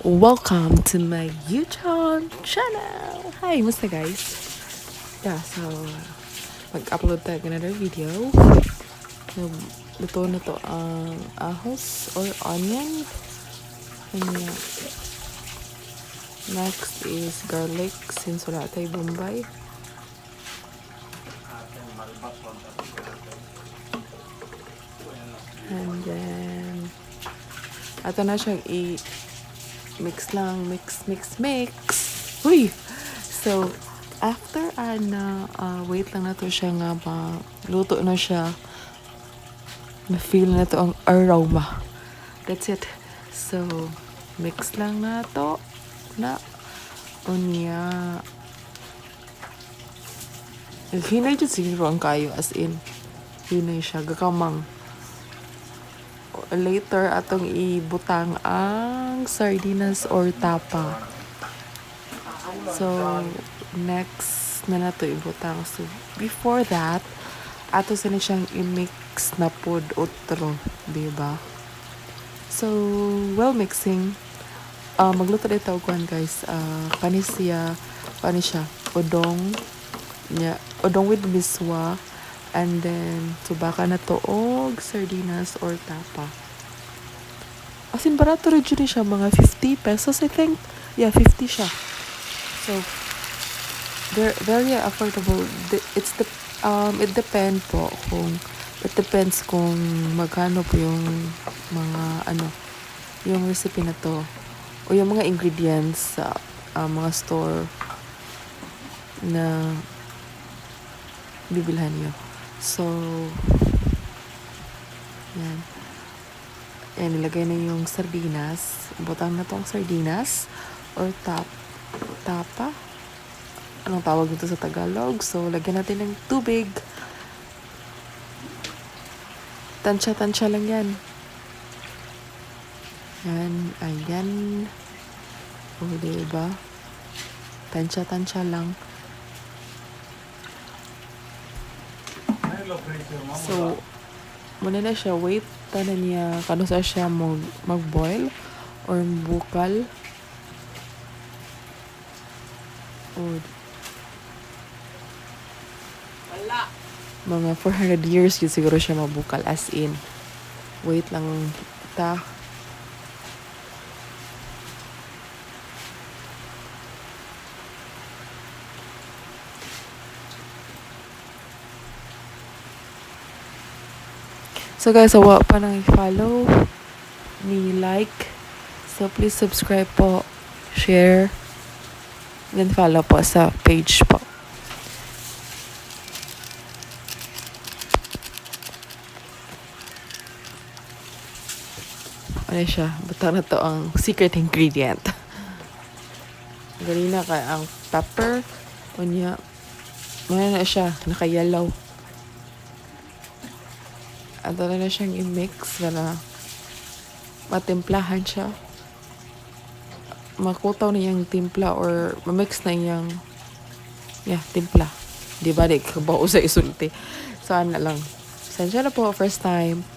Welcome to my YouTube channel. Hi, musta guys? Yeah, so mag-upload tayo ng another video. Luto na to ang ahos or onion. And yeah. Next is garlic since wala tayo Bombay. And then ato na siyang mix lang, mix. Uy! So, after wait lang na to siya nga luto na siya. Na-feel na to ang aroma. That's it. So, mix lang na to na unya. Hinay dyan siguro ang kayo as in. Hinay siya. Gakamang. Later atong ibutang ang sardinas or tapa. So, next na nato ibutang. So, before that, ato sa siyang i-mix na pod otro, diba? So, while mixing, magluto dito kuan guys. Panis siya, udong with miswa, and then subaka na to og sardinas or tapa. As in, barato rin siya, mga 50 pesos I think. Yeah, 50 siya. So, they're very affordable. It depends kung magkano po yung mga yung recipe na to o yung mga ingredients sa mga store na bibilhan niyo. So, yan. Yan, nilagay na yung sardinas. Butang na tong sardinas or tapa. Anong tawag nito sa Tagalog? So, lagyan natin ng tubig. Tansya lang yan. Yan, ayan. O, diba? Tansya lang. So, muna na siya. Wait, tanan niya kano sa siya mag-boil or bukal. O, mga 400 years yun siguro siya mabukal, as in. Wait lang ta. So guys, awa pa nang i-follow, ni-like. So please subscribe po, share, then follow po sa page po. Ano siya? Butang na to ang secret ingredient. Ganina ka ang pepper. Unya. Ano na siya? Naka-yellow. At na siyang i-mix na matimplahan siya. Makutaw na yung timpla or mamix na yung timpla. Di ba? Di kabao sa isulti. So, ano lang. Sensya na po, first time.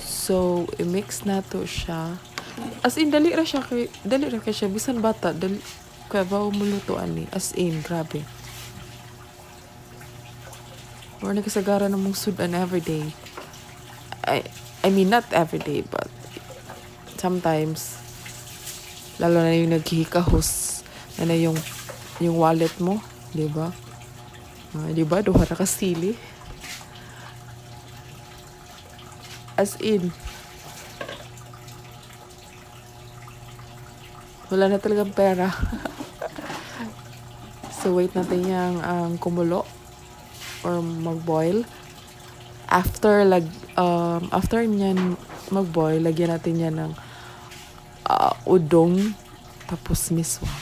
So, i-mix na to siya. As in, dali ra siya bisan bata, kaya ba umulutuan ni. As in, grabe. Or nagkasagara na mong sudan everyday. I mean, not everyday, but sometimes, lalo na yung naghihikahos, na yung wallet mo, di ba? Di ba? Duha na kasili. As in, wala na talagang pera. So, wait natin yung kumulo or mag-boil. After niyan mag-boil, lagyan natin yan ng udong tapos miswa.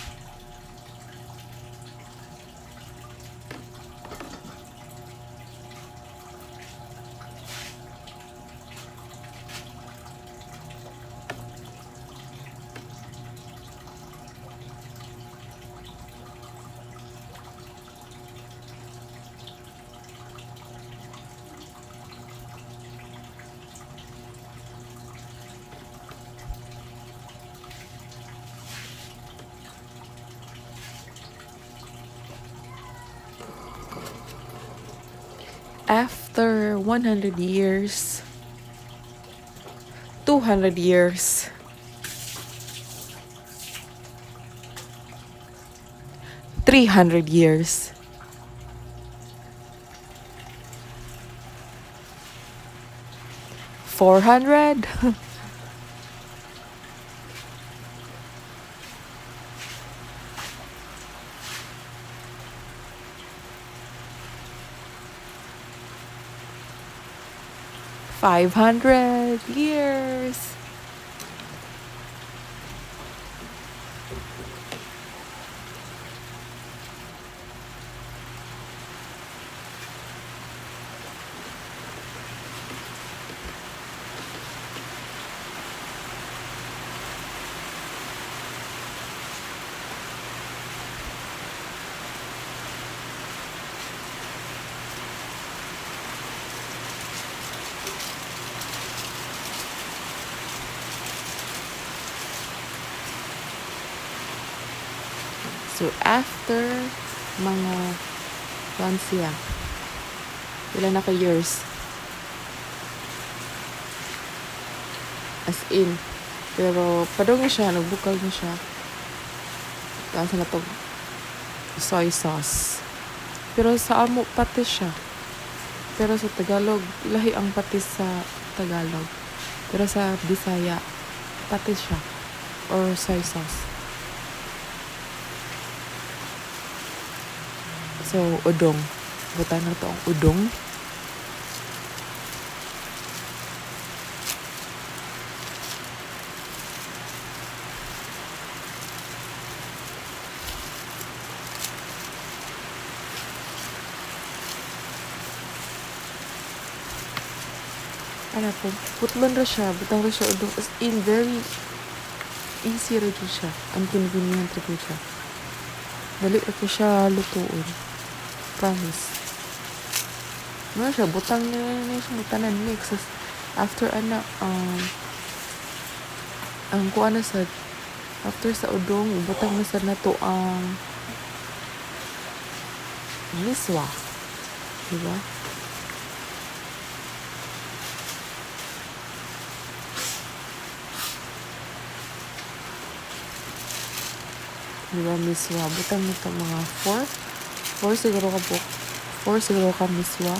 After 100 years, 200 years, 300 years, 400, 500 years. So, after mga siya, ilan na ka-years? As in, pero padong na siya, nagbukal na siya. Tapos na to soy sauce. Pero sa amo, patis siya. Pero sa Tagalog, lahi ang patis sa Tagalog. Pero sa Bisaya, patis siya. Or soy sauce. So, udong. Butan na to ang udong. Ano po, putlon ra siya. Butang ra siya udong. As in, very easy ra siya. Ang convenient ra siya. Dali ra siya lutuon. Promise. Ano siya, butang niya siya, butanan mix. After ang kuha na sa, after sa udong, butang na sa nato ang miswa. Diba? Diba, miswa. Butang na to mga 4 siguro ka po. 4 siguro ka miswa.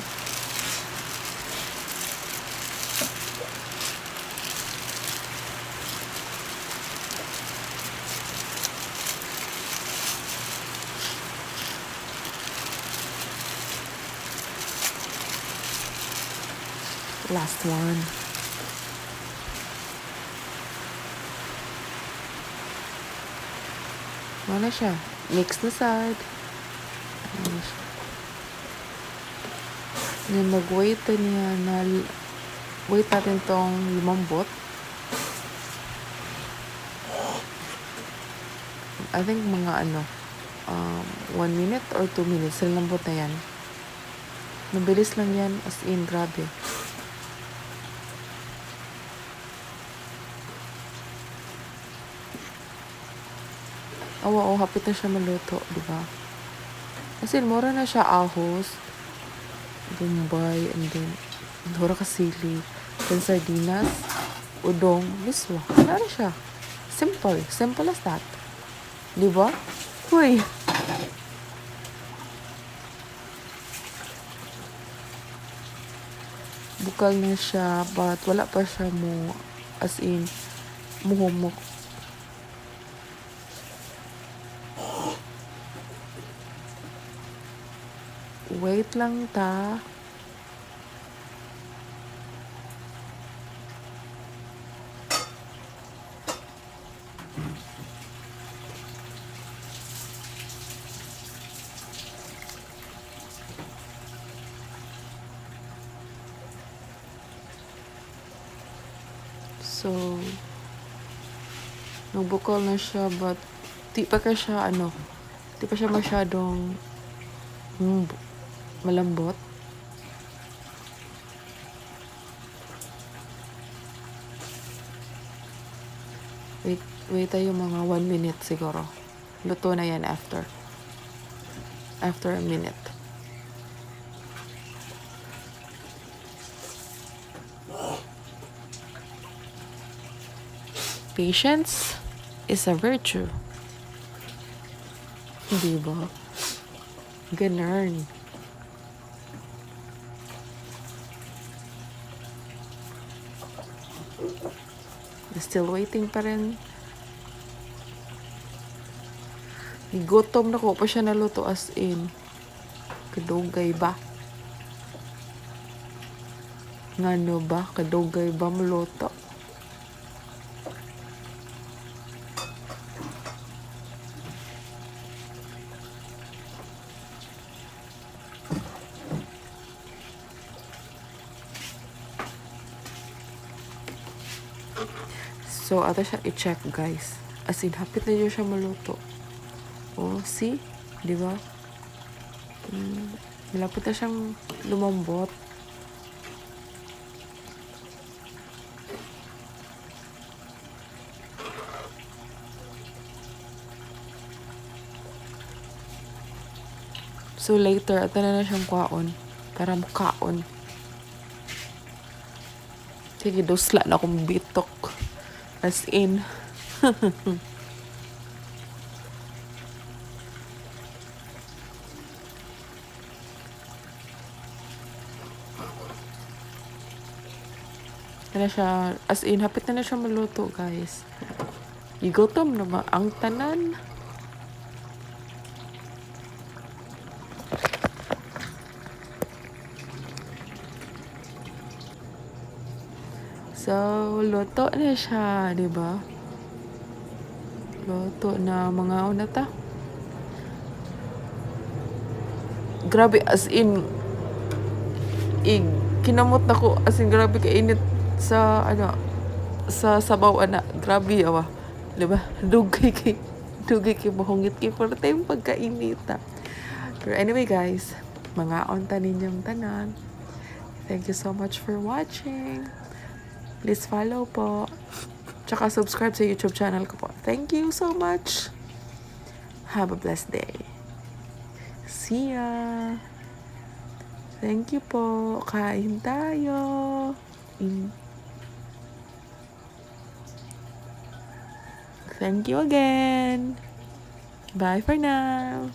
Last one. Ano siya? Mix na side. Mag-wait niya na wait natin tong lumambot. I think mga 1 minute or 2 minutes lambot na yan. Mabilis lang yan, as in, grabe. Oo, hapit na siya maluto, di ba? As in, mura na siya ahos. Bombay, and then dora ka sili, then sardinas, udong, miswa. Ano siya? Simple as that. Di ba? Uy! Bukal na siya, but wala pa siya mo, as in, muhumok. Wait lang ta. So, nagbukal na siya, but di pa siya masyadong malambot. Wait tayo mga 1 minute siguro. Luto na yan after a minute. patience is a virtue. Di ba? Ganun. Still waiting pa rin. Gutom na ko pa siya naluto as in. Kadugay ba? Ngano ba? Kadugay ba maluto? So, ato siya i-check, guys. As in, hapit na siya maluto. Oh, see? Di ba? Malapit na siyang lumambot. So, later, ato na siyang kwaon. Para makaon. Sige, dosla na akong bitok. As in. Kaya siya, as in, hapit na siya maluto, guys. Igutom na ba ang tanan? So, luto na siya, di ba? Luto na mga unata. Grabe, as in, kinamot na ko, as in, grabe kainit sa, sa sabaw, grabe, awa. Di ba? Dugay kay mahungit kay for time pagkainita. Pero anyway, guys, mga onta ninyong tanan. Thank you so much for watching. Please follow po. Tsaka subscribe sa YouTube channel ko po. Thank you so much. Have a blessed day. See ya. Thank you po. Kain tayo. Thank you again. Bye for now.